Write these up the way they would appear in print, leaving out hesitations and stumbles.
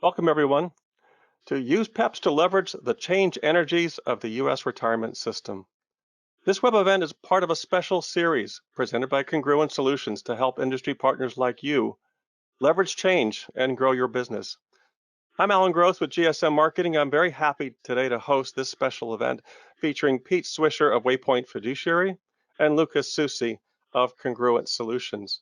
Welcome, everyone, to Use PEPs to Leverage the Change Energies of the U.S. Retirement System. This web event is part of a special series presented by Congruent Solutions to help industry partners like you leverage change and grow your business. I'm Alan Gross with GSM Marketing. I'm very happy today to host this special event featuring Pete Swisher of Waypoint Fiduciary and Lucas Soucy of Congruent Solutions.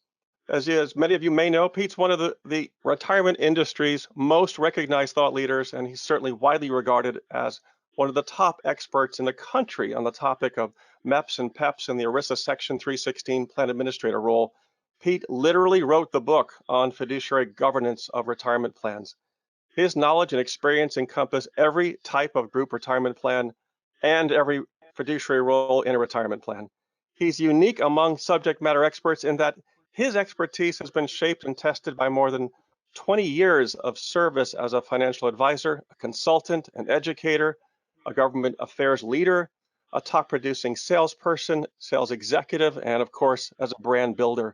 As many of you may know, Pete's one of the retirement industry's most recognized thought leaders, and he's certainly widely regarded as one of the top experts in the country on the topic of MEPs and PEPs and the ERISA Section 316 plan administrator role. Pete literally wrote the book on fiduciary governance of retirement plans. His knowledge and experience encompass every type of group retirement plan and every fiduciary role in a retirement plan. He's unique among subject matter experts in that his expertise has been shaped and tested by more than 20 years of service as a financial advisor, a consultant, an educator, a government affairs leader, a top-producing salesperson, sales executive, and of course, as a brand builder.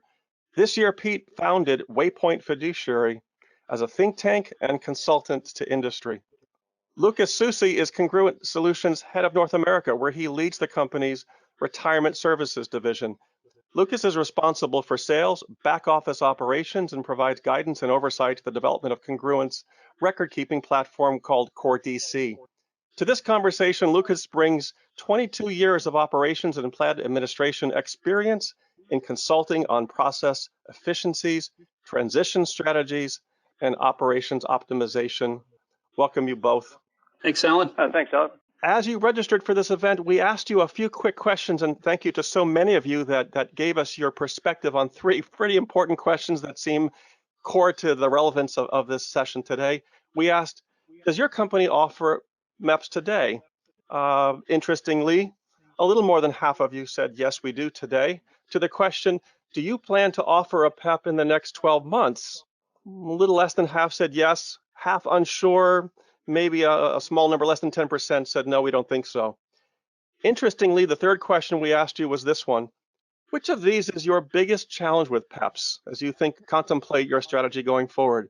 This year, Pete founded Waypoint Fiduciary as a think tank and consultant to industry. Lucas Soucy is Congruent Solutions Head of North America, where he leads the company's retirement services division. Lucas is responsible for sales, back office operations, and provides guidance and oversight to the development of Congruent's record-keeping platform called Core DC. To this conversation, Lucas brings 22 years of operations and plan administration experience in consulting on process efficiencies, transition strategies, and operations optimization. Welcome you both. Thanks, Alan. Thanks, Alan. As you registered for this event, we asked you a few quick questions, and thank you to so many of you that gave us your perspective on three pretty important questions that seem core to the relevance of this session today. We asked, does your company offer MEPs today? Interestingly, a little more than half of you said, yes, we do today. To the question, do you plan to offer a PEP in the next 12 months? A little less than half said yes, half unsure. Maybe a small number, less than 10%, said, no, we don't think so. Interestingly, the third question we asked you was this one. Which of these is your biggest challenge with PEPs as you contemplate your strategy going forward?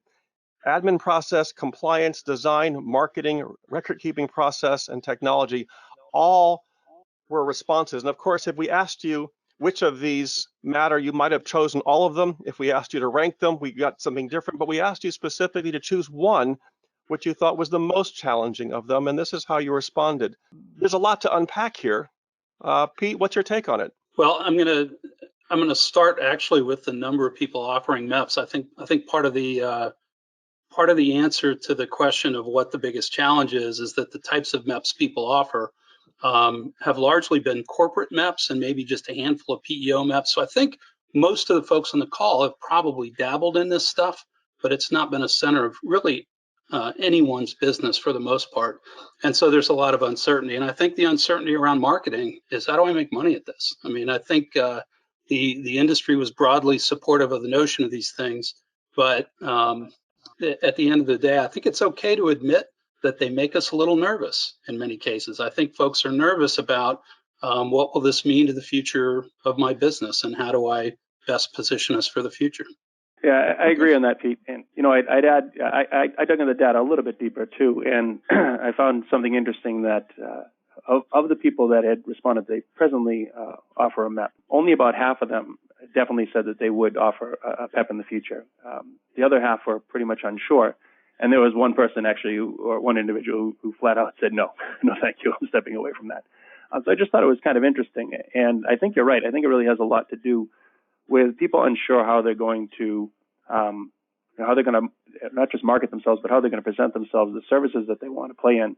Admin process, compliance, design, marketing, record-keeping process, and technology, all were responses. And of course, if we asked you which of these matter, you might have chosen all of them. If we asked you to rank them, we got something different, but we asked you specifically to choose one which you thought was the most challenging of them, and this is how you responded. There's a lot to unpack here. Pete, what's your take on it? Well, I'm gonna start actually with the number of people offering MEPs. I think part of the answer to the question of what the biggest challenge is that the types of MEPs people offer have largely been corporate MEPs and maybe just a handful of PEO MEPs. So I think most of the folks on the call have probably dabbled in this stuff, but it's not been a center of really anyone's business for the most part. And so there's a lot of uncertainty. And I think the uncertainty around marketing is, how do I make money at this? I mean, I think the industry was broadly supportive of the notion of these things, but at the end of the day, I think it's okay to admit that they make us a little nervous in many cases. I think folks are nervous about what will this mean to the future of my business and how do I best position us for the future. Yeah, I agree on that, Pete. And I'd add, I dug into the data a little bit deeper too, and I found something interesting that of the people that had responded, they presently offer a MEP. Only about half of them definitely said that they would offer a PEP in the future. The other half were pretty much unsure, and there was one person actually, or one individual who flat out said, no, thank you, I'm stepping away from that. So I just thought it was kind of interesting, and I think you're right. I think it really has a lot to do with people unsure how they're going to, how they're going to not just market themselves, but how they're going to present themselves, the services that they want to play in,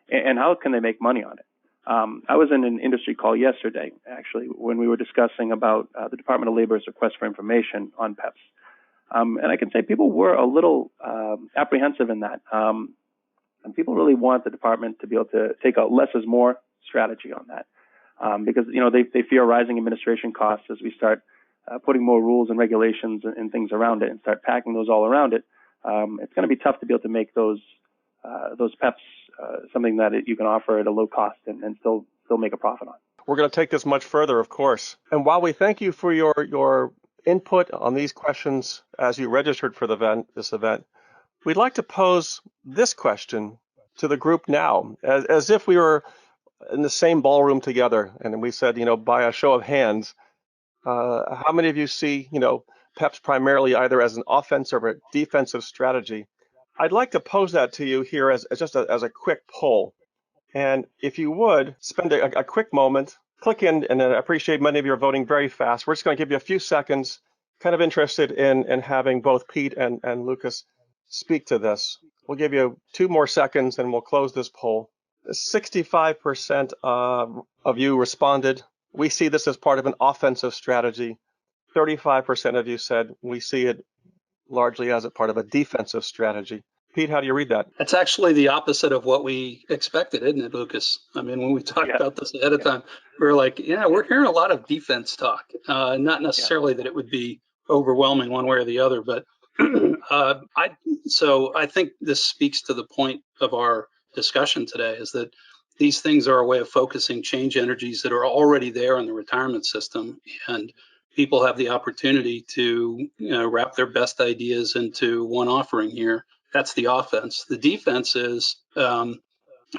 and how can they make money on it. I was in an industry call yesterday, actually, when we were discussing about the Department of Labor's request for information on PEPs. And I can say people were a little apprehensive in that. And people really want the department to be able to take a less is more strategy on that. Because, they fear rising administration costs as we start putting more rules and regulations and things around it and start packing those all around it. It's going to be tough to be able to make those PEPs something that you can offer at a low cost and still make a profit on. We're going to take this much further, of course. And while we thank you for your input on these questions as you registered for this event, We'd like to pose this question to the group now, as if we were in the same ballroom together, and we said, by a show of hands, how many of you see, PEPs primarily either as an offensive or a defensive strategy? I'd like to pose that to you here as a quick poll. And if you would spend a quick moment, click in, and I appreciate many of you are voting very fast. We're just going to give you a few seconds, kind of interested in having both Pete and Lucas speak to this. We'll give you 2 more seconds and we'll close this poll. 65% of you responded. We see this as part of an offensive strategy. 35% of you said we see it largely as a part of a defensive strategy. Pete, how do you read that? That's actually the opposite of what we expected, isn't it, Lucas? I mean, when we talked about this ahead of time, we were like, yeah, we're hearing a lot of defense talk. Not necessarily that it would be overwhelming one way or the other, but I think this speaks to the point of our discussion today, is that these things are a way of focusing change energies that are already there in the retirement system, and people have the opportunity to wrap their best ideas into one offering here. That's the offense. The defense is, I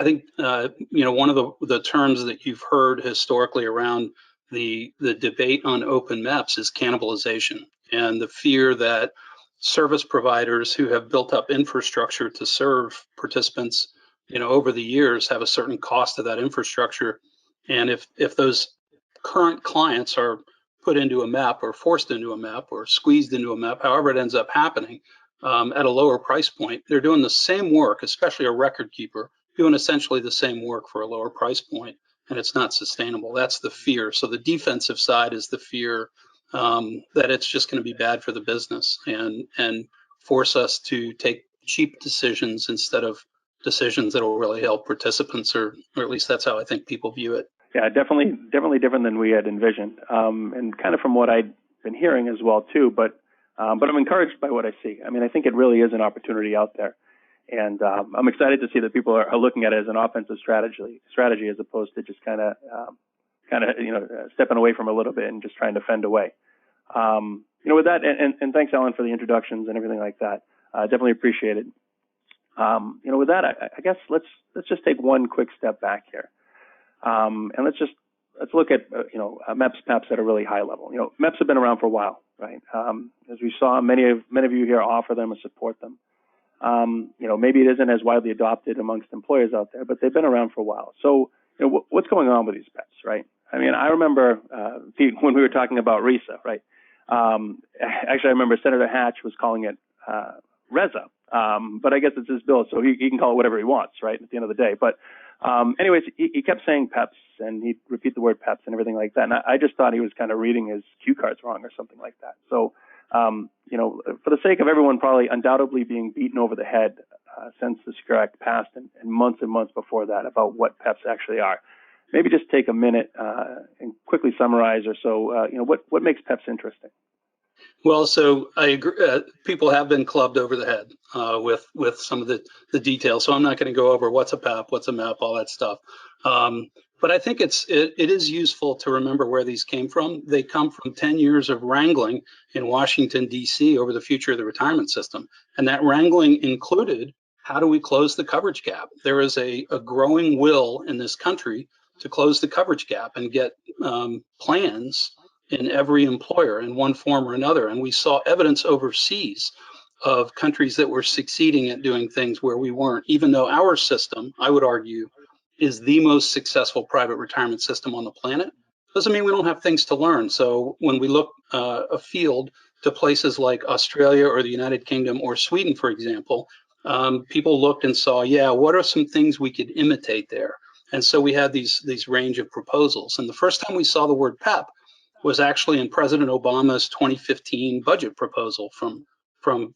think, one of the terms that you've heard historically around the debate on open MEPs is cannibalization, and the fear that service providers who have built up infrastructure to serve participants, over the years have a certain cost of that infrastructure. And if those current clients are put into a MEP or forced into a MEP or squeezed into a MEP, however it ends up happening, at a lower price point, they're doing the same work, especially a record keeper, doing essentially the same work for a lower price point, and it's not sustainable. That's the fear. So the defensive side is the fear that it's just going to be bad for the business and force us to take cheap decisions instead of decisions that will really help participants, or at least that's how I think people view it. Yeah, definitely different than we had envisioned, and kind of from what I'd been hearing as well too. But I'm encouraged by what I see. I mean, I think it really is an opportunity out there, and I'm excited to see that people are looking at it as an offensive strategy as opposed to just kind of stepping away from it a little bit and just trying to fend away. With that, and thanks, Alan, for the introductions and everything like that. Definitely appreciate it. With that, I guess let's just take one quick step back here, and let's look at MEPs, PEPs at a really high level. MEPs have been around for a while, right? As we saw, many of you here offer them and support them. Maybe it isn't as widely adopted amongst employers out there, but they've been around for a while. So, what's going on with these PEPs, right? I mean, I remember, Pete, when we were talking about RISA, right? Actually, I remember Senator Hatch was calling it RESA, but I guess it's his bill, so he can call it whatever he wants, right, at the end of the day. But anyways, he kept saying PEPs, and he'd repeat the word PEPs and everything like that. And I just thought he was kind of reading his cue cards wrong or something like that. So, for the sake of everyone probably undoubtedly being beaten over the head since the Secure Act passed and months before that about what PEPs actually are, maybe just take a minute and quickly summarize or so, what makes PEPs interesting. Well, so I agree. People have been clubbed over the head with some of the details. So I'm not going to go over what's a PEP, what's a MEP, all that stuff. But I think it is useful to remember where these came from. They come from 10 years of wrangling in Washington, D.C. over the future of the retirement system. And that wrangling included, how do we close the coverage gap? There is a growing will in this country to close the coverage gap and get plans in every employer in one form or another. And we saw evidence overseas of countries that were succeeding at doing things where we weren't, even though our system, I would argue, is the most successful private retirement system on the planet. Doesn't mean we don't have things to learn. So when we look afield to places like Australia or the United Kingdom or Sweden, for example, people looked and saw, what are some things we could imitate there? And so we had these range of proposals. And the first time we saw the word PEP was actually in President Obama's 2015 budget proposal from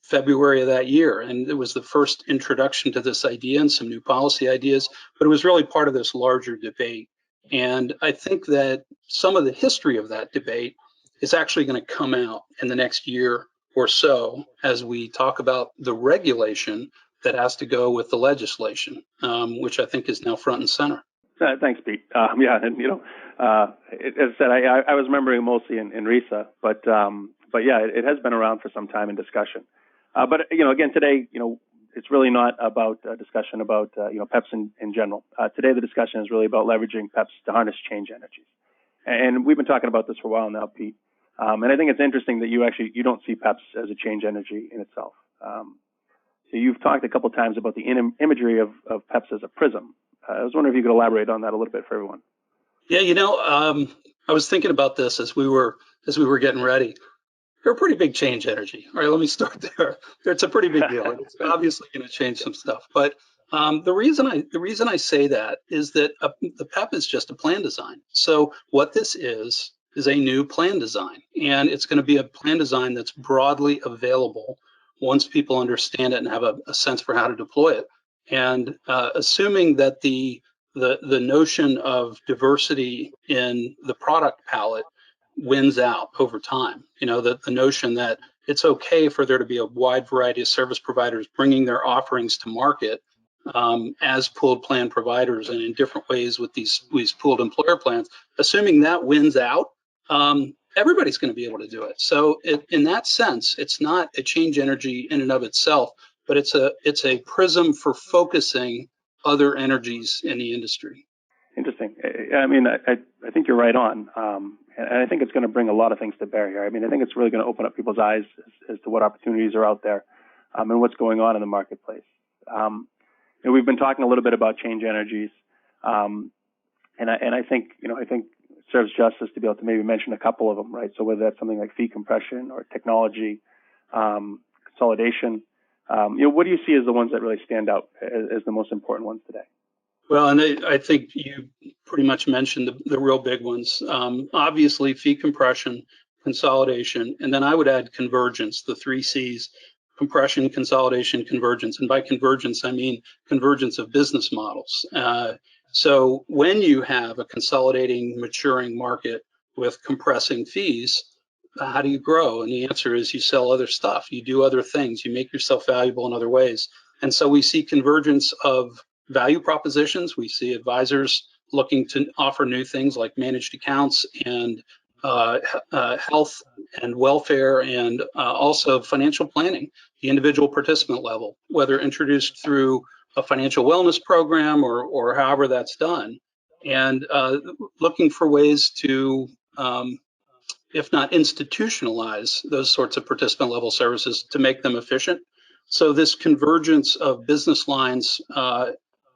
February of that year. And it was the first introduction to this idea and some new policy ideas, but it was really part of this larger debate. And I think that some of the history of that debate is actually going to come out in the next year or so as we talk about the regulation that has to go with the legislation, which I think is now front and center. Thanks, Pete. And as I said, I was remembering mostly in RISA, but yeah, it has been around for some time in discussion. But again, today, it's really not about a discussion about PEPs in general. Today the discussion is really about leveraging PEPs to harness change energies. And we've been talking about this for a while now, Pete. And I think it's interesting that you don't see PEPs as a change energy in itself. So you've talked a couple times about the imagery of PEPs as a prism. I was wondering if you could elaborate on that a little bit for everyone. Yeah, I was thinking about this as we were getting ready. They're a pretty big change energy. All right, let me start there. It's a pretty big deal. It's obviously going to change some stuff. But the reason I say that is that the PEP is just a plan design. So what this is a new plan design, and it's going to be a plan design that's broadly available once people understand it and have a sense for how to deploy it. And assuming that the notion of diversity in the product palette wins out over time. The notion that it's okay for there to be a wide variety of service providers bringing their offerings to market as pooled plan providers and in different ways with these pooled employer plans. Assuming that wins out, everybody's going to be able to do it. So in that sense, it's not a change energy in and of itself, but it's a prism for focusing other energies in the industry. Interesting. I mean, I think you're right on. And I think it's going to bring a lot of things to bear here. I mean, I think it's really going to open up people's eyes as to what opportunities are out there and what's going on in the marketplace. We've been talking a little bit about change energies, and I think it serves justice to be able to maybe mention a couple of them, right? So whether that's something like fee compression or technology, consolidation, what do you see as the ones that really stand out as the most important ones today? Well, and I think you pretty much mentioned the real big ones. Obviously, fee compression, consolidation, and then I would add convergence, the 3 C's: compression, consolidation, convergence. And by convergence, I mean convergence of business models. So when you have a consolidating, maturing market with compressing fees, how do you grow? And the answer is you sell other stuff, you do other things, you make yourself valuable in other ways. And so we see convergence of value propositions. We see advisors looking to offer new things like managed accounts and health and welfare, and also financial planning, the individual participant level, whether introduced through a financial wellness program or however that's done, and looking for ways to, if not institutionalize those sorts of participant level services, to make them efficient. So this convergence of business lines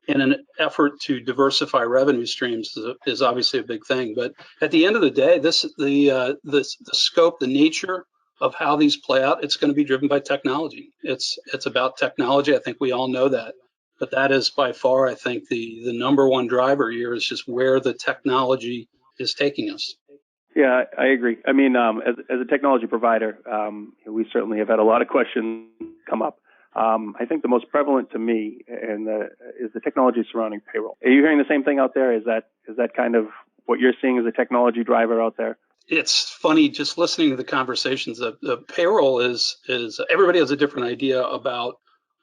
in an effort to diversify revenue streams is obviously a big thing. But at the end of the day, the scope, the nature of how these play out, it's going to be driven by technology. It's about technology. I think we all know that. But that is by far, I think, the number one driver here is just where the technology is taking us. Yeah, I agree. I mean, as a technology provider, we certainly have had a lot of questions come up. I think the most prevalent to me is the technology surrounding payroll. Are you hearing the same thing out there? Is that kind of what you're seeing as a technology driver out there? It's funny just listening to the conversations. The payroll is everybody has a different idea about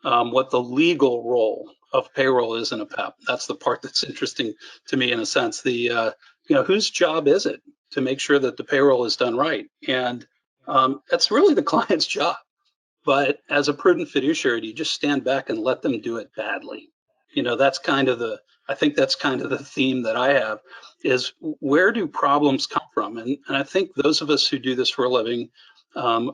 what the legal role of payroll is in a PEP. That's the part that's interesting to me in a sense. Whose job is it to make sure that the payroll is done right? And that's really the client's job. But as a prudent fiduciary, you just stand back and let them do it badly. That's kind of I think that's kind of the theme that I have, is where do problems come from? And I think those of us who do this for a living,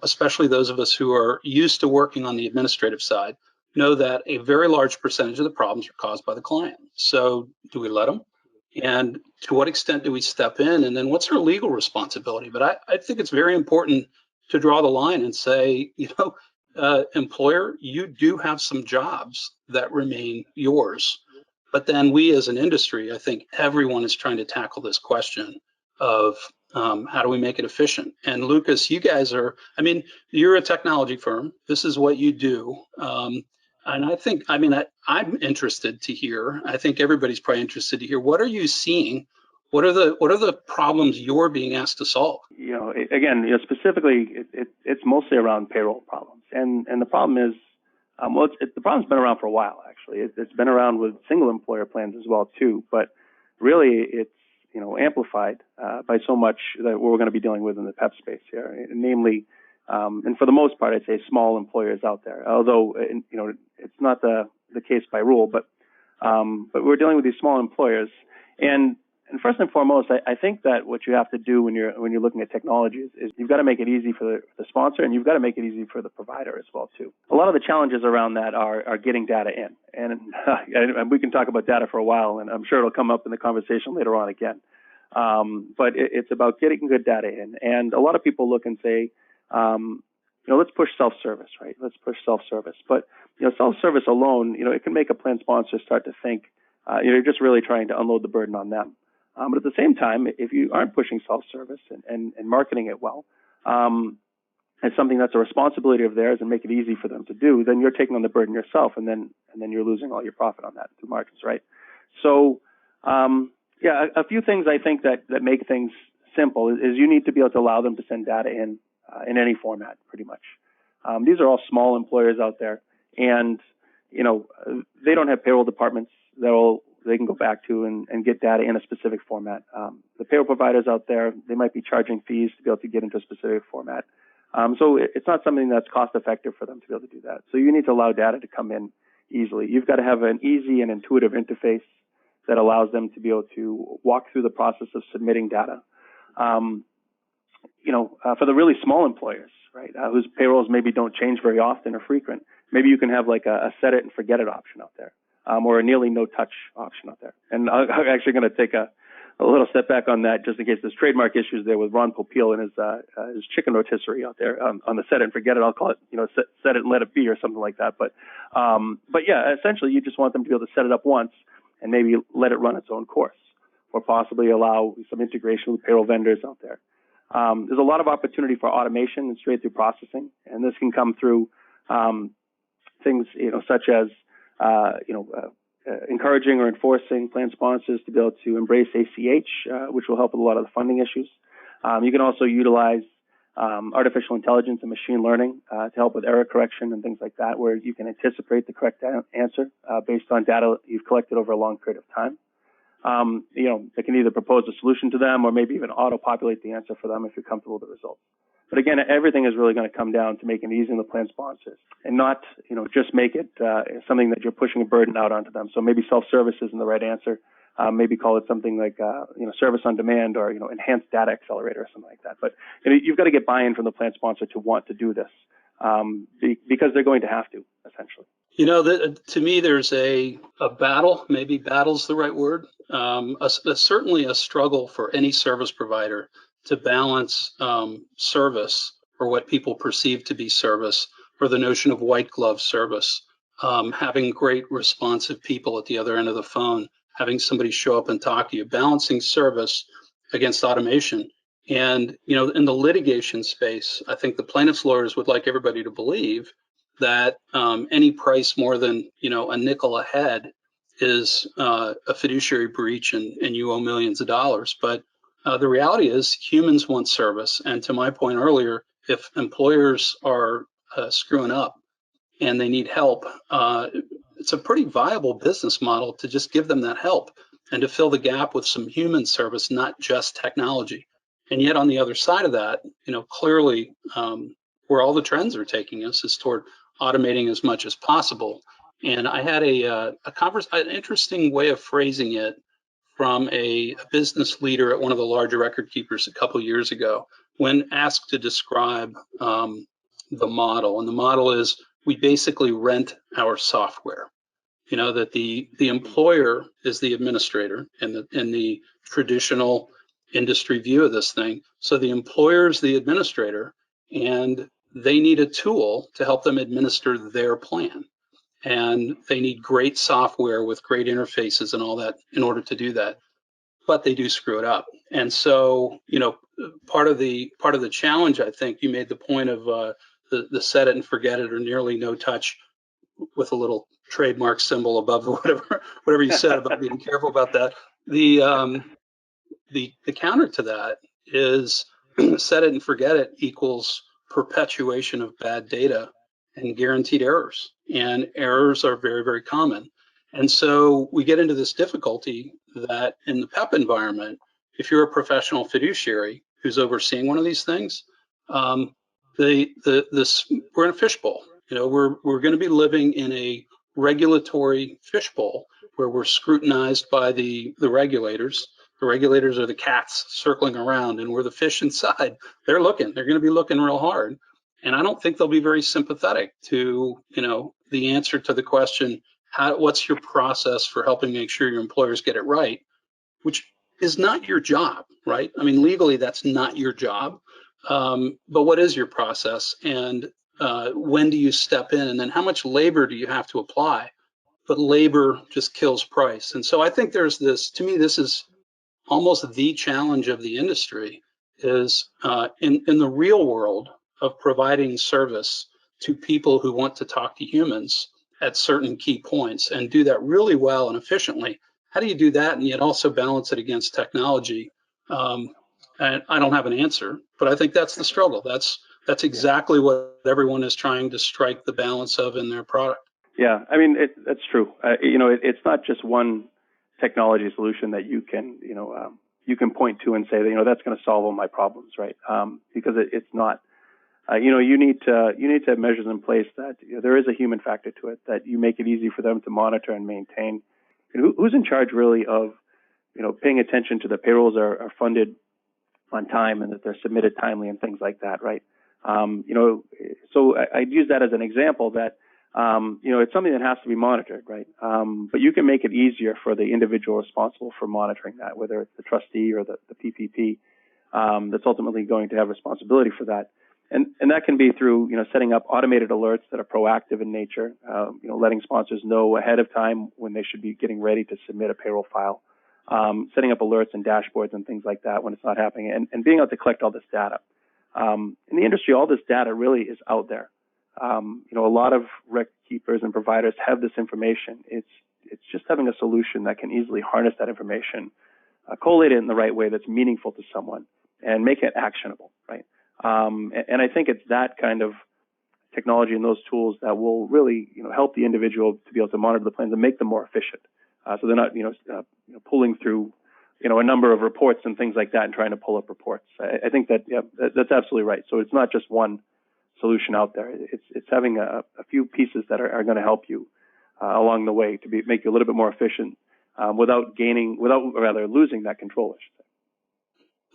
especially those of us who are used to working on the administrative side, know that a very large percentage of the problems are caused by the client. So do we let them? And to what extent do we step in? And then what's our legal responsibility? But I think it's very important to draw the line and say, employer, you do have some jobs that remain yours. But then we as an industry, I think everyone is trying to tackle this question of how do we make it efficient? And Lucas, you guys you're a technology firm. This is what you do. And I think, I'm interested to hear, I think everybody's probably interested to hear, what are you seeing? What are the problems you're being asked to solve? Again, specifically, it's mostly around payroll problems. And the problem is, the problem's been around for a while, actually. It's been around with single employer plans as well, too. But really, it's, amplified by so much that we're going to be dealing with in the PEP space here, namely And for the most part, I'd say small employers out there. Although, it's not the case by rule, but we're dealing with these small employers. And first and foremost, I think that what you have to do when you're looking at technology is you've got to make it easy for the sponsor, and you've got to make it easy for the provider as well too. A lot of the challenges around that are getting data in, and we can talk about data for a while, and I'm sure it'll come up in the conversation later on again. But it's about getting good data in, and a lot of people look and say, let's push self-service, right? Let's push self-service. But self-service alone, it can make a plan sponsor start to think you're just really trying to unload the burden on them. But at the same time, if you aren't pushing self-service and marketing it well, as something that's a responsibility of theirs and make it easy for them to do, then you're taking on the burden yourself, and then you're losing all your profit on that through margins, right? So, a few things I think that make things simple is you need to be able to allow them to send data in any format, pretty much. These are all small employers out there, and they don't have payroll departments they can go back to and get data in a specific format. The payroll providers out there, they might be charging fees to be able to get into a specific format. So it's not something that's cost effective for them to be able to do that. So you need to allow data to come in easily. You've got to have an easy and intuitive interface that allows them to be able to walk through the process of submitting data. For the really small employers, right, whose payrolls maybe don't change very often or frequent, maybe you can have like a set it and forget it option out there. Or a nearly no-touch option out there. And I'm actually going to take a little step back on that, just in case there's trademark issues there with Ron Popeil and his chicken rotisserie out there on the set it and forget it. I'll call it, set it and let it be or something like that. But yeah, essentially, you just want them to be able to set it up once and maybe let it run its own course, or possibly allow some integration with payroll vendors out there. There's a lot of opportunity for automation and straight-through processing, and this can come through things, such as encouraging or enforcing plan sponsors to be able to embrace ACH, which will help with a lot of the funding issues. You can also utilize artificial intelligence and machine learning to help with error correction and things like that, where you can anticipate the correct answer based on data you've collected over a long period of time. They can either propose a solution to them or maybe even auto-populate the answer for them if you're comfortable with the results. But again, everything is really going to come down to making it easy on the plan sponsors and not, just make it something that you're pushing a burden out onto them. So maybe self-service isn't the right answer. Maybe call it something like, service on demand or, enhanced data accelerator or something like that. But you've got to get buy-in from the plan sponsor to want to do this because they're going to have to, essentially. To me, there's a battle, maybe battle's the right word, certainly a struggle for any service provider to balance service, or what people perceive to be service, or the notion of white glove service, having great responsive people at the other end of the phone, having somebody show up and talk to you, balancing service against automation. And, in the litigation space, I think the plaintiff's lawyers would like everybody to believe that any price more than, a nickel a head is a fiduciary breach and you owe millions of dollars. But the reality is humans want service. And to my point earlier, if employers are screwing up and they need help, it's a pretty viable business model to just give them that help and to fill the gap with some human service, not just technology. And yet on the other side of that, clearly where all the trends are taking us is toward automating as much as possible. And I had an interesting way of phrasing it from a business leader at one of the larger record keepers a couple of years ago when asked to describe the model. And the model is we basically rent our software. That the employer is the administrator in the traditional industry view of this thing. So the employer is the administrator, and they need a tool to help them administer their plan. And they need great software with great interfaces and all that in order to do that. But they do screw it up. And so, part of the challenge, I think you made the point of the set it and forget it or nearly no touch with a little trademark symbol above whatever you said about being careful about that. The counter to that is set it and forget it equals perpetuation of bad data and guaranteed errors. And errors are very, very common. And so we get into this difficulty that in the PEP environment, if you're a professional fiduciary who's overseeing one of these things, we're in a fishbowl. We're going to be living in a regulatory fishbowl where we're scrutinized by the regulators. The regulators are the cats circling around, and we're the fish inside. They're looking. They're going to be looking real hard, and I don't think they'll be very sympathetic to the answer to the question, what's your process for helping make sure your employers get it right, which is not your job, right? I mean, legally, that's not your job. But what is your process, and when do you step in, and then how much labor do you have to apply? But labor just kills price. And so I think there's this, to me, this is almost the challenge of the industry, is in the real world of providing service to people who want to talk to humans at certain key points and do that really well and efficiently. How do you do that and yet also balance it against technology? And I don't have an answer, but I think that's the struggle. That's exactly what everyone is trying to strike the balance of in their product. Yeah, I mean, that's true. It's not just one technology solution that you can, you can point to and say, that's going to solve all my problems, right? Because it's not. You need to have measures in place that there is a human factor to it, that you make it easy for them to monitor and maintain. Who's in charge really of, paying attention to the payrolls are funded on time and that they're submitted timely and things like that, right? So I'd use that as an example that, it's something that has to be monitored, right? But you can make it easier for the individual responsible for monitoring that, whether it's the trustee or the PPP, that's ultimately going to have responsibility for that. And that can be through, setting up automated alerts that are proactive in nature, letting sponsors know ahead of time when they should be getting ready to submit a payroll file, setting up alerts and dashboards and things like that when it's not happening, and being able to collect all this data. In the industry, all this data really is out there. A lot of rec keepers and providers have this information. It's just having a solution that can easily harness that information, collate it in the right way that's meaningful to someone, and make it actionable, right? And I think it's that kind of technology and those tools that will really, help the individual to be able to monitor the plans and make them more efficient. So they're not, pulling through, a number of reports and things like that and trying to pull up reports. I think that, that's absolutely right. So it's not just one solution out there. It's having a few pieces that are going to help you along the way to make you a little bit more efficient without losing that control.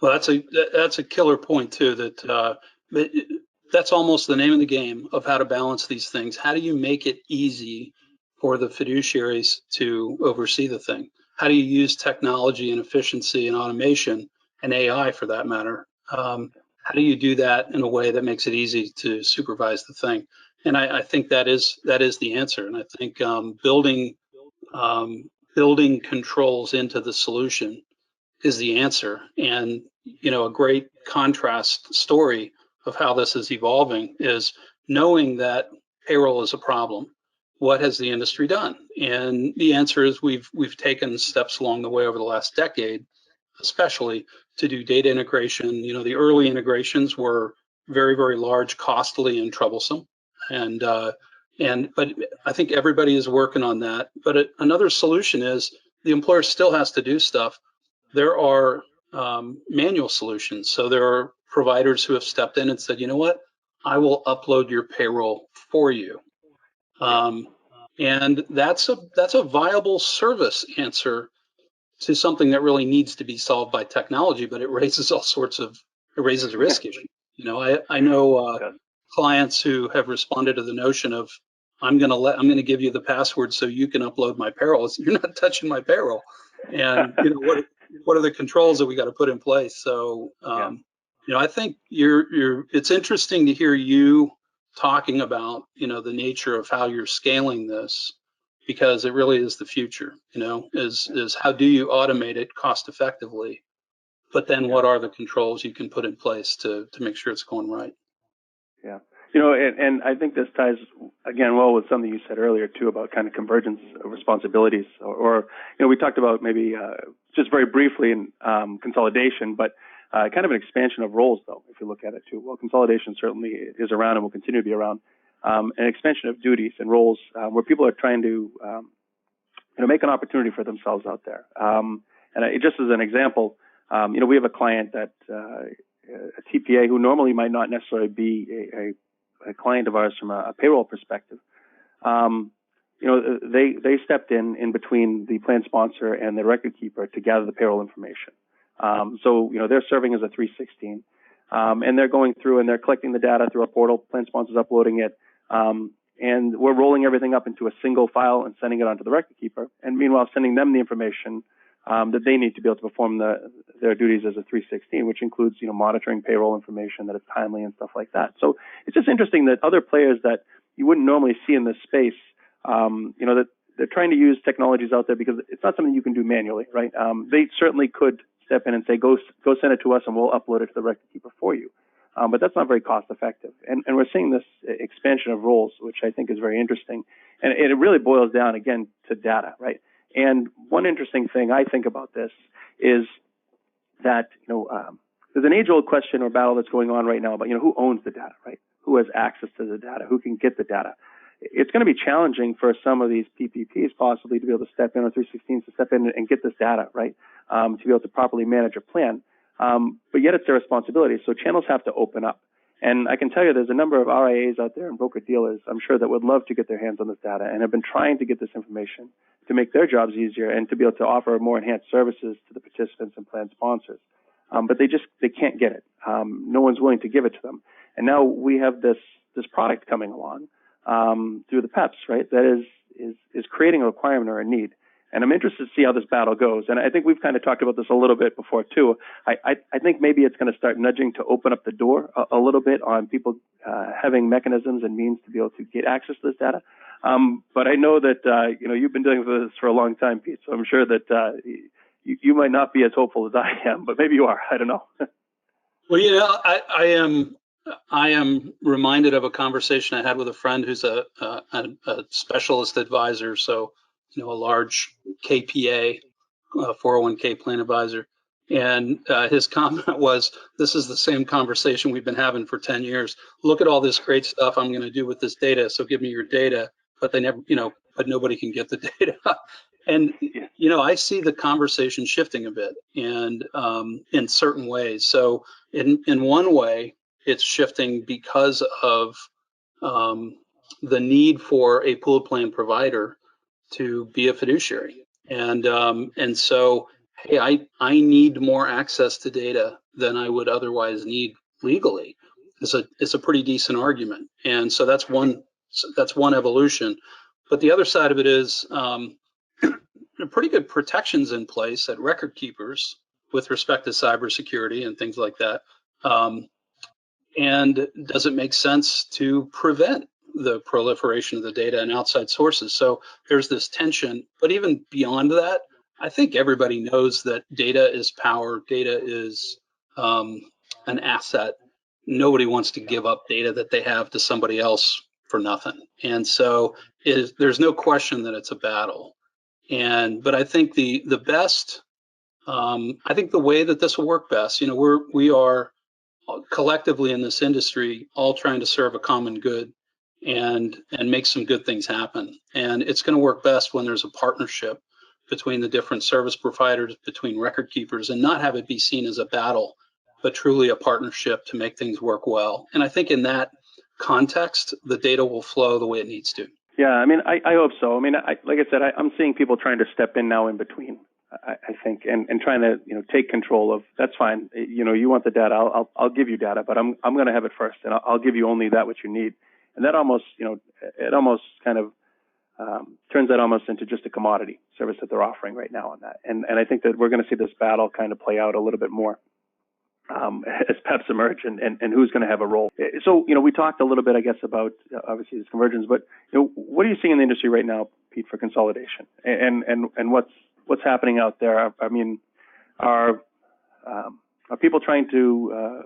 Well, that's a killer point too. That's almost the name of the game of how to balance these things. How do you make it easy for the fiduciaries to oversee the thing? How do you use technology and efficiency and automation and AI for that matter? How do you do that in a way that makes it easy to supervise the thing? And I think that is the answer. And I think building controls into the solution is the answer. And a great contrast story of how this is evolving is knowing that payroll is a problem. What has the industry done? And the answer is we've taken steps along the way over the last decade, especially to do data integration. The early integrations were very, very large, costly, and troublesome. But I think everybody is working on that. But another solution is the employer still has to do stuff. There are manual solutions. So there are providers who have stepped in and said, you know what, I will upload your payroll for you. And that's a viable service answer to something that really needs to be solved by technology, but it raises risk issues. I know clients who have responded to the notion of I'm going to give you the password so you can upload my payroll. You're not touching my payroll, and what are the controls that we got to put in place? So I think it's interesting to hear you talking about the nature of how you're scaling this, because it really is the future. Is how do you automate it cost effectively, but then what are the controls you can put in place to make sure it's going right? Yeah. And I think this ties again well with something you said earlier too about kind of convergence of responsibilities, or we talked about maybe just very briefly in consolidation, but kind of an expansion of roles though, if you look at it too. Well, consolidation certainly is around and will continue to be around. An expansion of duties and roles where people are trying to make an opportunity for themselves out there. And just as an example, we have a client that a TPA who normally might not necessarily be a client of ours from a payroll perspective. They stepped in between the plan sponsor and the record keeper to gather the payroll information. So they're serving as a 316, and they're going through and they're collecting the data through our portal. Plan sponsor's uploading it, and we're rolling everything up into a single file and sending it on to the record keeper. And meanwhile, sending them the information that they need to be able to perform their duties as a 316, which includes monitoring payroll information that is timely and stuff like that. So it's just interesting that other players that you wouldn't normally see in this space, that they're trying to use technologies out there because it's not something you can do manually, right? They certainly could step in and say, go send it to us and we'll upload it to the record keeper for you. But that's not very cost effective. And we're seeing this expansion of roles, which I think is very interesting. And it really boils down, again, to data, right? And one interesting thing I think about this is that, there's an age-old question or battle that's going on right now about, who owns the data, right? Who has access to the data? Who can get the data? It's going to be challenging for some of these PPPs possibly to be able to step in, or 316s to step in and get this data, right? To be able to properly manage a plan. But yet it's their responsibility. So channels have to open up. And I can tell you there's a number of RIAs out there and broker-dealers, I'm sure, that would love to get their hands on this data and have been trying to get this information to make their jobs easier and to be able to offer more enhanced services to the participants and plan sponsors. But they can't get it. No one's willing to give it to them. And now we have this product coming along through the PEPs, right, that is creating a requirement or a need. And I'm interested to see how this battle goes. And I think we've kind of talked about this a little bit before, too. I think maybe it's going to start nudging to open up the door a little bit on people having mechanisms and means to be able to get access to this data. But I know that, you've been doing this for a long time, Pete, so I'm sure that you might not be as hopeful as I am, but maybe you are. I don't know. Well, I am reminded of a conversation I had with a friend who's a specialist advisor, so a large KPA, 401k plan advisor, and his comment was, "This is the same conversation we've been having for 10 years. Look at all this great stuff I'm going to do with this data. So give me your data." But they never, but nobody can get the data. And I see the conversation shifting a bit, and in certain ways. So in one way, it's shifting because of the need for a pooled plan provider to be a fiduciary, and so, hey, I need more access to data than I would otherwise need legally. It's a pretty decent argument, and so that's one evolution. But the other side of it is pretty good protections in place at record keepers with respect to cybersecurity and things like that. And does it make sense to prevent the proliferation of the data and outside sources? So there's this tension, but even beyond that, I think everybody knows that data is power, data is an asset. Nobody wants to give up data that they have to somebody else for nothing. And so there's no question that it's a battle. But I think the best, I think the way that this will work best, we are collectively in this industry all trying to serve a common good and make some good things happen. And it's going to work best when there's a partnership between the different service providers, between record keepers, and not have it be seen as a battle, but truly a partnership to make things work well. And I think in that context, the data will flow the way it needs to. Yeah, I mean, I hope so. I mean, like I said, I'm seeing people trying to step in now in between, I think, and trying to, take control of, that's fine. You want the data, I'll give you data, but I'm going to have it first, and I'll give you only that which you need. And that almost, it almost kind of turns that almost into just a commodity service that they're offering right now on that. And I think that we're going to see this battle kind of play out a little bit more as PEPs emerge and who's going to have a role. So, we talked a little bit, I guess, about obviously this convergence, but what are you seeing in the industry right now, Pete, for consolidation? And what's happening out there? I mean, are people trying to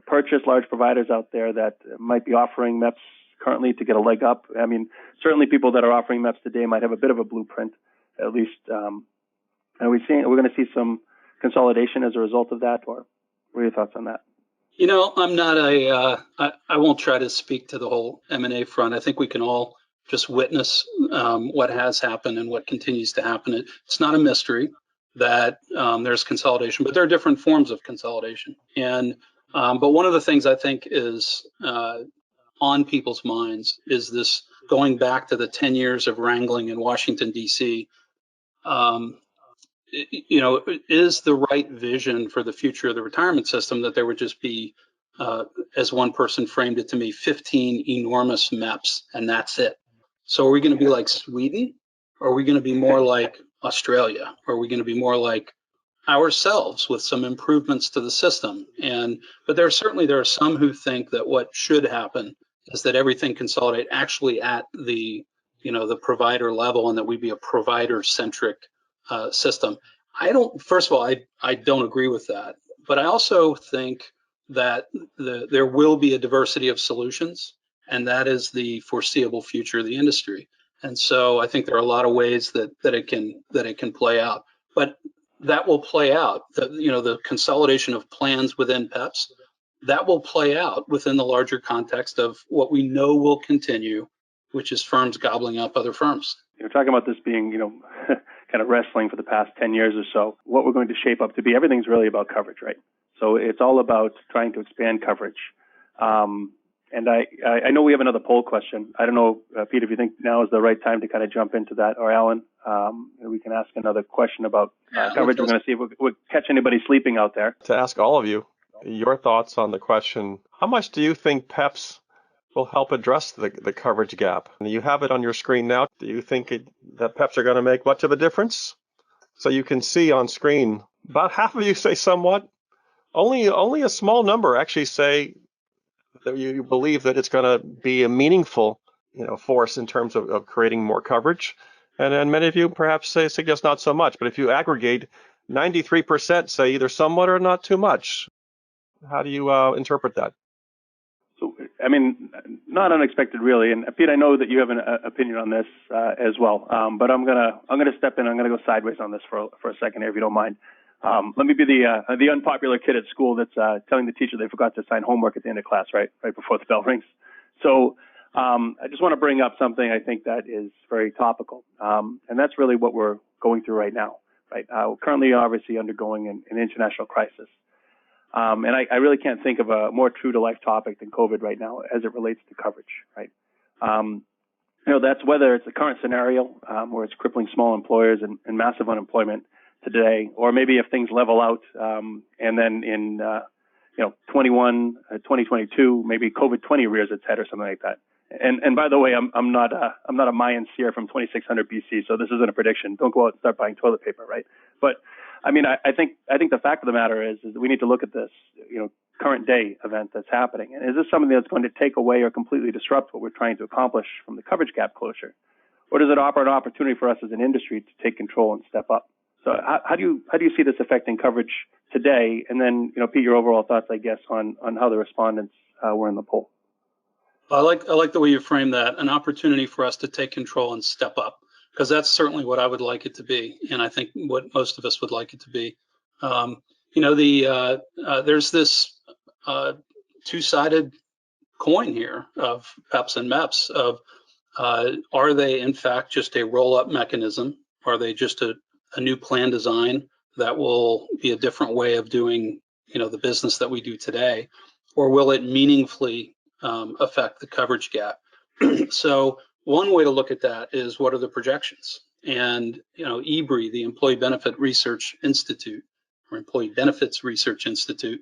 purchase large providers out there that might be offering MEPs currently to get a leg up? I mean, certainly people that are offering MEPs today might have a bit of a blueprint, at least. Are we going to see some consolidation as a result of that, or what are your thoughts on that? I'm not I won't try to speak to the whole M&A front. I think we can all just witness what has happened and what continues to happen. It's not a mystery that there's consolidation, but there are different forms of consolidation. And But one of the things I think is on people's minds is this, going back to the 10 years of wrangling in Washington, D.C., is the right vision for the future of the retirement system that there would just be, as one person framed it to me, 15 enormous MEPs, and that's it. So are we going to be like Sweden? Or are we going to be more like Australia? Or are we going to be more like ourselves with some improvements to the system? But there are some who think that what should happen is that everything consolidate actually at the provider level, and that we be a provider-centric system. First of all, I don't agree with that, but I also think that there will be a diversity of solutions, and that is the foreseeable future of the industry. And so I think there are a lot of ways that it can play out, but that will play out. The consolidation of plans within PEPs, that will play out within the larger context of what we know will continue, which is firms gobbling up other firms. You're talking about this being, kind of wrestling for the past 10 years or so. What we're going to shape up to be, everything's really about coverage, right? So it's all about trying to expand coverage. And I know we have another poll question. I don't know, Pete, if you think now is the right time to kind of jump into that, or Alan, we can ask another question about coverage. We're going to see if we catch anybody sleeping out there. To ask all of you your thoughts on the question, how much do you think PEPs will help address the coverage gap? And you have it on your screen now. Do you think that PEPs are going to make much of a difference? So you can see on screen, about half of you say somewhat. Only a small number actually say that you believe that it's going to be a meaningful force in terms of creating more coverage. And then many of you perhaps suggest not so much. But if you aggregate, 93% say either somewhat or not too much. How do you interpret that? So, I mean, not unexpected, really. And Pete, I know that you have an opinion on this as well. But I'm gonna step in. I'm gonna go sideways on this for a second here, if you don't mind. Let me be the unpopular kid at school that's telling the teacher they forgot to sign homework at the end of class, right before the bell rings. So I just want to bring up something I think that is very topical, and that's really what we're going through right now. Right, we're currently obviously undergoing an international crisis. And I really can't think of a more true-to-life topic than COVID right now as it relates to coverage, right? That's whether it's the current scenario where it's crippling small employers and massive unemployment today, or maybe if things level out and then in 2022, maybe COVID-20 rears its head or something like that. And by the way, I'm not a Mayan seer from 2600 BC, so this isn't a prediction. Don't go out and start buying toilet paper, right? But I mean, I think the fact of the matter is that we need to look at this, current day event that's happening. And is this something that's going to take away or completely disrupt what we're trying to accomplish from the coverage gap closure? Or does it offer an opportunity for us as an industry to take control and step up? So how do you see this affecting coverage today? And then, Pete, your overall thoughts, I guess, on how the respondents were in the poll. I like the way you frame that, an opportunity for us to take control and step up, because that's certainly what I would like it to be, and I think what most of us would like it to be. There's this two-sided coin here of PEPs and MEPs of are they in fact just a roll-up mechanism? Are they just a new plan design that will be a different way of doing the business that we do today, or will it meaningfully affect the coverage gap? So one way to look at that is, what are the projections? And EBRI, the Employee Benefit Research Institute, or Employee Benefits Research Institute,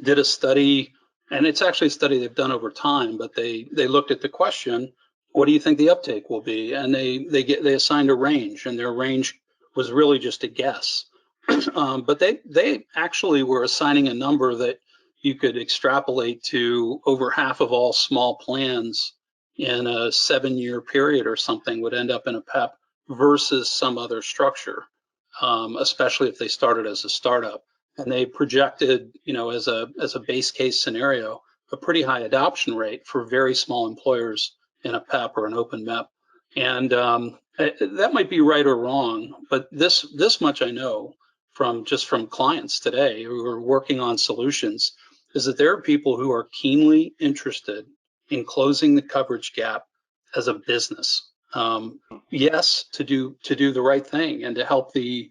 did a study, and it's actually a study they've done over time, but they looked at the question, what do you think the uptake will be? And they assigned a range, and their range was really just a guess. But they actually were assigning a number that you could extrapolate to over half of all small plans in a 7-year period or something would end up in a PEP versus some other structure, especially if they started as a startup. And they projected, as a base case scenario, a pretty high adoption rate for very small employers in a PEP or an open MEP. And that might be right or wrong, but this much I know from clients today who are working on solutions, is that there are people who are keenly interested in closing the coverage gap as a business. Yes, to do the right thing and to help the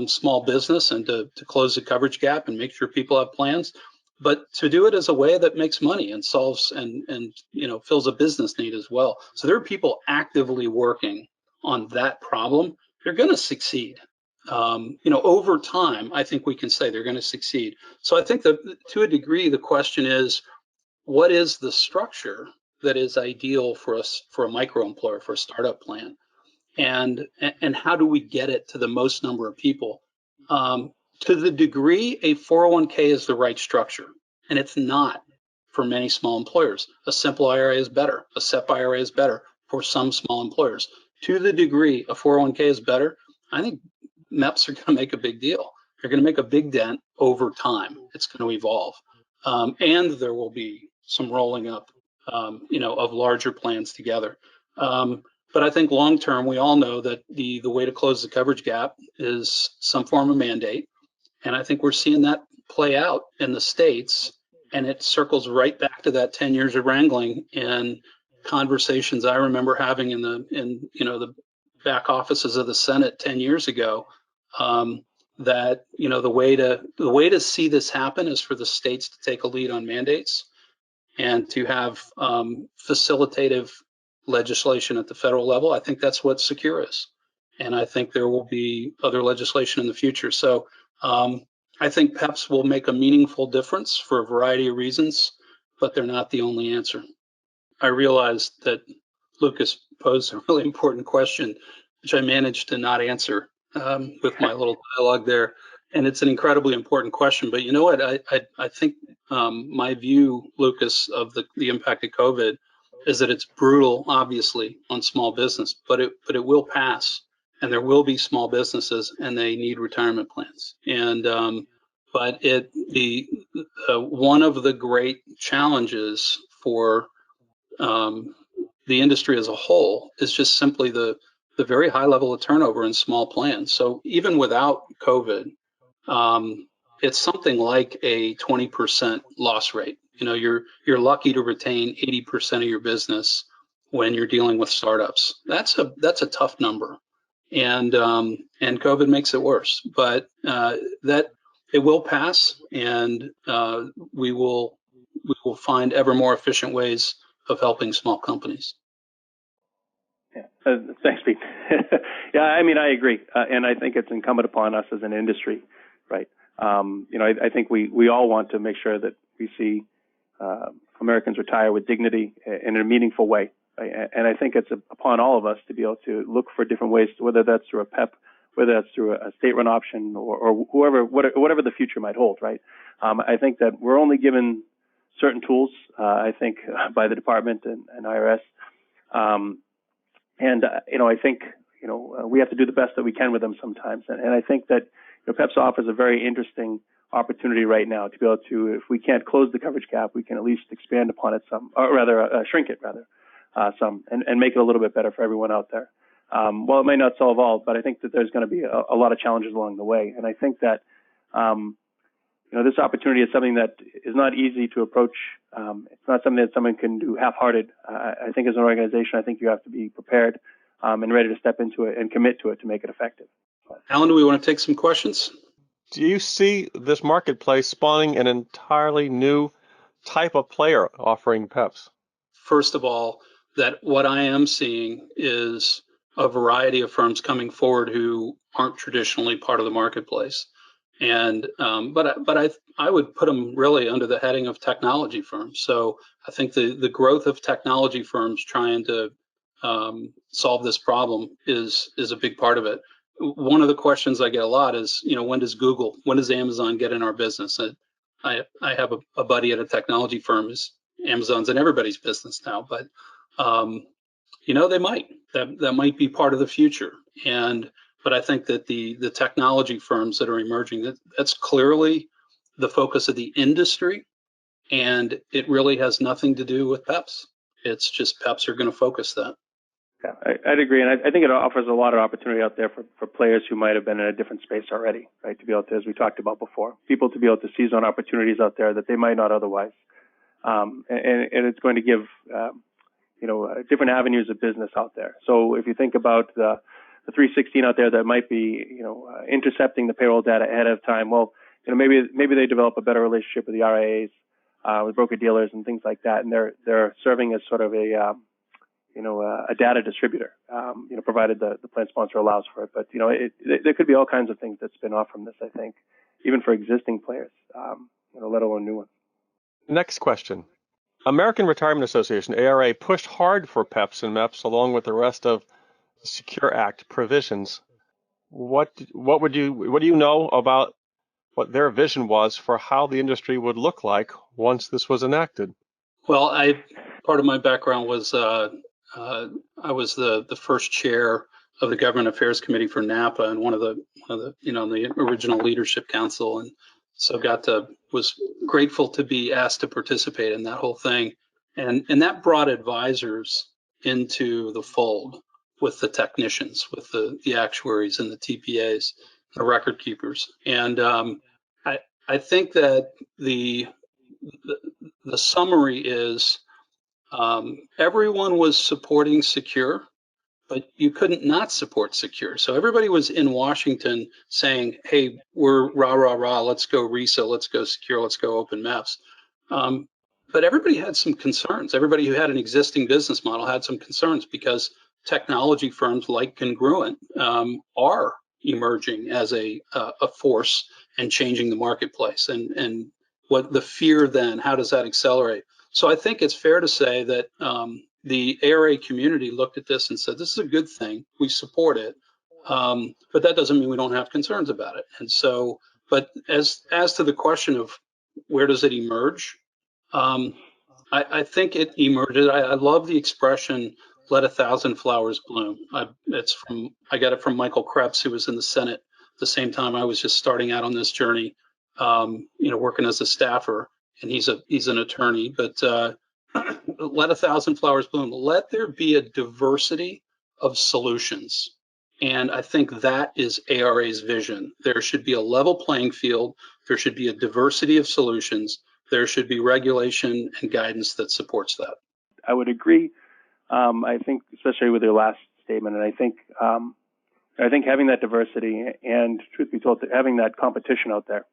small business and to close the coverage gap and make sure people have plans, but to do it as a way that makes money and solves and fills a business need as well. So there are people actively working on that problem. They're going to succeed. Over time, I think we can say they're going to succeed. So I think that to a degree, the question is, what is the structure that is ideal for us, for a micro employer, for a startup plan, and how do we get it to the most number of people? To the degree a 401k is the right structure, and it's not for many small employers. A simple IRA is better. A SEP IRA is better for some small employers. To the degree a 401k is better, I think MEPs are going to make a big deal. They're going to make a big dent over time. It's going to evolve, and there will be some rolling up, of larger plans together. But I think long term, we all know that the way to close the coverage gap is some form of mandate. And I think we're seeing that play out in the States. And it circles right back to that 10 years of wrangling and conversations I remember having in the back offices of the Senate 10 years ago. That the way to see this happen is for the states to take a lead on mandates and to have facilitative legislation at the federal level. I think that's what Secure is. And I think there will be other legislation in the future. So I think PEPs will make a meaningful difference for a variety of reasons, but they're not the only answer. I realized that Lucas posed a really important question, which I managed to not answer with my little dialogue there. And it's an incredibly important question. But you know what? I think my view, Lucas, of the impact of COVID is that it's brutal, obviously, on small business, but it will pass, and there will be small businesses, and they need retirement plans. And but one of the great challenges for the industry as a whole is just simply the very high level of turnover in small plans. So even without COVID, it's something like a 20% loss rate. You're lucky to retain 80% of your business when you're dealing with startups. That's a tough number, and COVID makes it worse. But that it will pass, and we will find ever more efficient ways of helping small companies. Yeah, thanks, Pete. Yeah, I mean, I agree, and I think it's incumbent upon us as an industry, right? I think we all want to make sure that we see Americans retire with dignity in a meaningful way, right? And I think it's upon all of us to be able to look for different ways, whether that's through a PEP, whether that's through a state-run option, or whatever the future might hold, right? I think that we're only given certain tools, I think, by the department and IRS. I think, we have to do the best that we can with them sometimes. And I think that PEPs offers a very interesting opportunity right now to be able to, if we can't close the coverage gap, we can at least expand upon it some, or rather shrink it some, and make it a little bit better for everyone out there. Well, it may not solve all, but I think that there's going to be a lot of challenges along the way. And I think that, this opportunity is something that is not easy to approach. It's not something that someone can do half-hearted. I think as an organization, I think you have to be prepared and ready to step into it and commit to it to make it effective. Alan, do we want to take some questions? Do you see this marketplace spawning an entirely new type of player offering PEPs? First of all, that what I am seeing is a variety of firms coming forward who aren't traditionally part of the marketplace. And but I would put them really under the heading of technology firms. So I think the growth of technology firms trying to solve this problem is a big part of it. One of the questions I get a lot is, when does Amazon get in our business? I have a buddy at a technology firm. Amazon's in everybody's business now, but they might. That might be part of the future. But I think that the technology firms that are emerging, that's clearly the focus of the industry, and it really has nothing to do with PEPs. It's just PEPs are going to focus that. Yeah, I'd agree, and I think it offers a lot of opportunity out there for players who might have been in a different space already, right? To be able to, as we talked about before, people to be able to seize on opportunities out there that they might not otherwise, and it's going to give different avenues of business out there. So if you think about the 316 out there that might be intercepting the payroll data ahead of time, well, maybe they develop a better relationship with the RIAs, with broker dealers and things like that, and they're serving as sort of a data distributor, provided the plan sponsor allows for it. But there could be all kinds of things that spin off from this, I think, even for existing players, let alone new ones. Next question. American Retirement Association, ARA, pushed hard for PEPs and MEPs along with the rest of the Secure Act provisions. What do you know about what their vision was for how the industry would look like once this was enacted? Well, part of my background was I was the first chair of the Government Affairs Committee for NAPA and one of the the original leadership council, and so was grateful to be asked to participate in that whole thing, and that brought advisors into the fold with the technicians, with the actuaries and the TPAs, the record keepers, and I think that the summary is everyone was supporting Secure, but you couldn't not support Secure. So everybody was in Washington saying, hey, we're rah, rah, rah, let's go RISA, let's go Secure, let's go open MEPs. But everybody had some concerns. Everybody who had an existing business model had some concerns because technology firms like Congruent are emerging as a force and changing the marketplace. And what the fear then, how does that accelerate? So I think it's fair to say that the ARA community looked at this and said, this is a good thing, we support it, but that doesn't mean we don't have concerns about it. And so, but as to the question of where does it emerge, I think it emerged. I love the expression, let 1,000 flowers bloom. I got it from Michael Krebs, who was in the Senate the same time I was just starting out on this journey, working as a staffer, and he's an attorney, but let 1,000 flowers bloom. Let there be a diversity of solutions. And I think that is ARA's vision. There should be a level playing field. There should be a diversity of solutions. There should be regulation and guidance that supports that. I would agree. I think, especially with your last statement, and I think having that diversity and, truth be told, having that competition out there,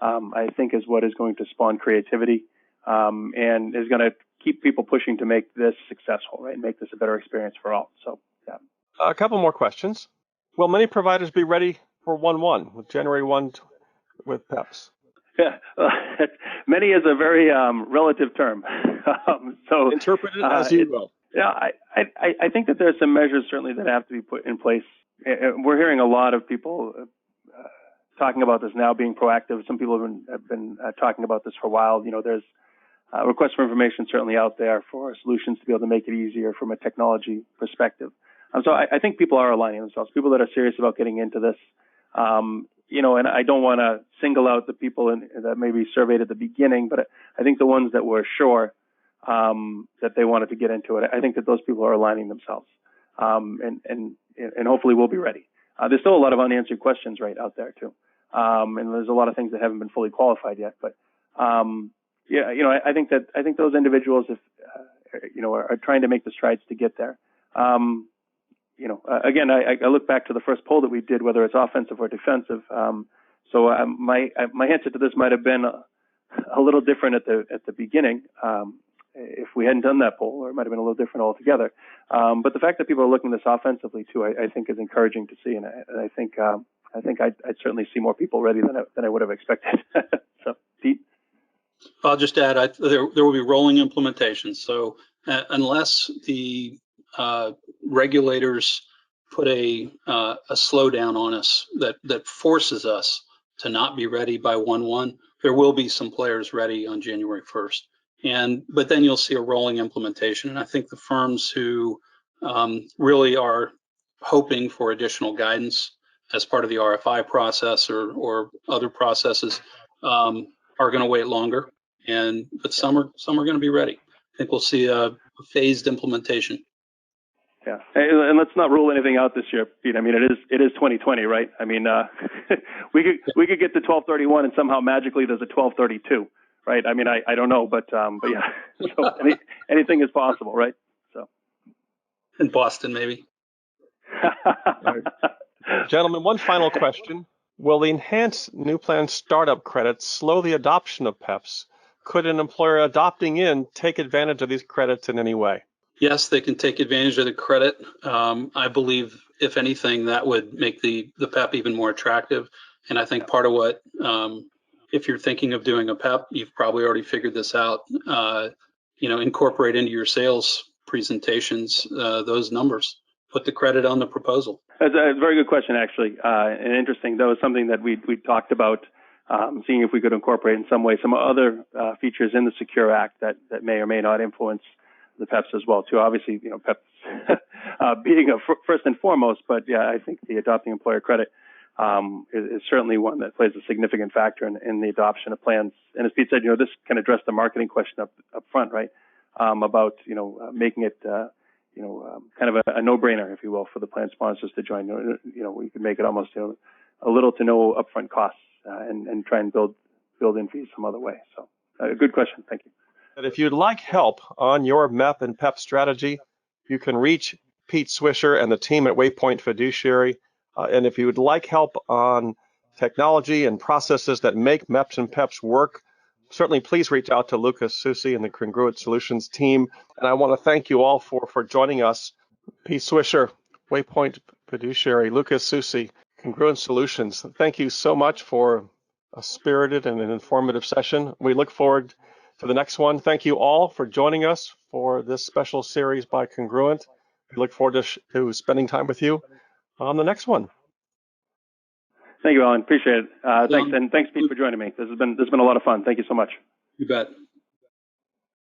I think is what is going to spawn creativity and is going to keep people pushing to make this successful, right? And make this a better experience for all. So, yeah. A couple more questions. Will many providers be ready for 1/1 with January 1 with PEPs? Yeah, many is a very relative term. So interpret it as you will. Yeah, I think that there are some measures certainly that have to be put in place. We're hearing a lot of people talking about this now, being proactive. Some people have been talking about this for a while. There's requests for information certainly out there for solutions to be able to make it easier from a technology perspective. So I think people are aligning themselves. People that are serious about getting into this. And I don't want to single out the people that maybe surveyed at the beginning, but I think the ones that were sure that they wanted to get into it, I think that those people are aligning themselves, and hopefully we'll be ready. There's still a lot of unanswered questions right out there too, and there's a lot of things that haven't been fully qualified yet. But I think those individuals, if are trying to make the strides to get there. Again, I look back to the first poll that we did, whether it's offensive or defensive. So my answer to this might have been a little different at the beginning if we hadn't done that poll, or it might have been a little different altogether. But the fact that people are looking at this offensively too, I think is encouraging to see, and I think I'd certainly see more people ready than I would have expected. So, Pete. I'll just add, there will be rolling implementations. So unless the regulators put a slowdown on us that forces us to not be ready by 1/1, there will be some players ready on January 1st. But then you'll see a rolling implementation. And I think the firms who really are hoping for additional guidance as part of the RFI process or other processes are going to wait longer. But some are going to be ready. I think we'll see a phased implementation. Yeah, and let's not rule anything out this year, Pete. I mean, it is 2020, right? I mean, we could get to 12/31 and somehow magically there's a 12/32, right? I mean, I don't know, but yeah, so anything is possible, right? So in Boston, maybe. Gentlemen, one final question. Will the enhanced new plan startup credits slow the adoption of PEPs? Could an employer adopting in take advantage of these credits in any way? Yes, they can take advantage of the credit. I believe, if anything, that would make the PEP even more attractive. And I think part of what, if you're thinking of doing a PEP, you've probably already figured this out, incorporate into your sales presentations those numbers. Put the credit on the proposal. That's a very good question, actually, and interesting. That was something that we talked about, seeing if we could incorporate in some way some other features in the Secure Act that may or may not influence the PEPs as well, too. Obviously, PEPs being first and foremost, but yeah, I think the adopting employer credit is certainly one that plays a significant factor in the adoption of plans. And as Pete said, this can address the marketing question up front, right? About making it kind of a no-brainer, if you will, for the plan sponsors to join. We could make it almost a little to no upfront costs and try and build in fees some other way. So, good question. Thank you. And if you'd like help on your MEP and PEP strategy, you can reach Pete Swisher and the team at Waypoint Fiduciary. And if you would like help on technology and processes that make MEPs and PEPs work, certainly please reach out to Lucas Soucy and the Congruent Solutions team. And I want to thank you all for joining us. Pete Swisher, Waypoint Fiduciary, Lucas Soucy, Congruent Solutions. Thank you so much for a spirited and an informative session. We look forward to the next one. Thank you all for joining us for this special series by Congruent. We look forward to spending time with you on the next one. Thank you, Alan. Appreciate it. Thanks, and thanks, Pete, for joining me. This has been a lot of fun. Thank you so much. You bet.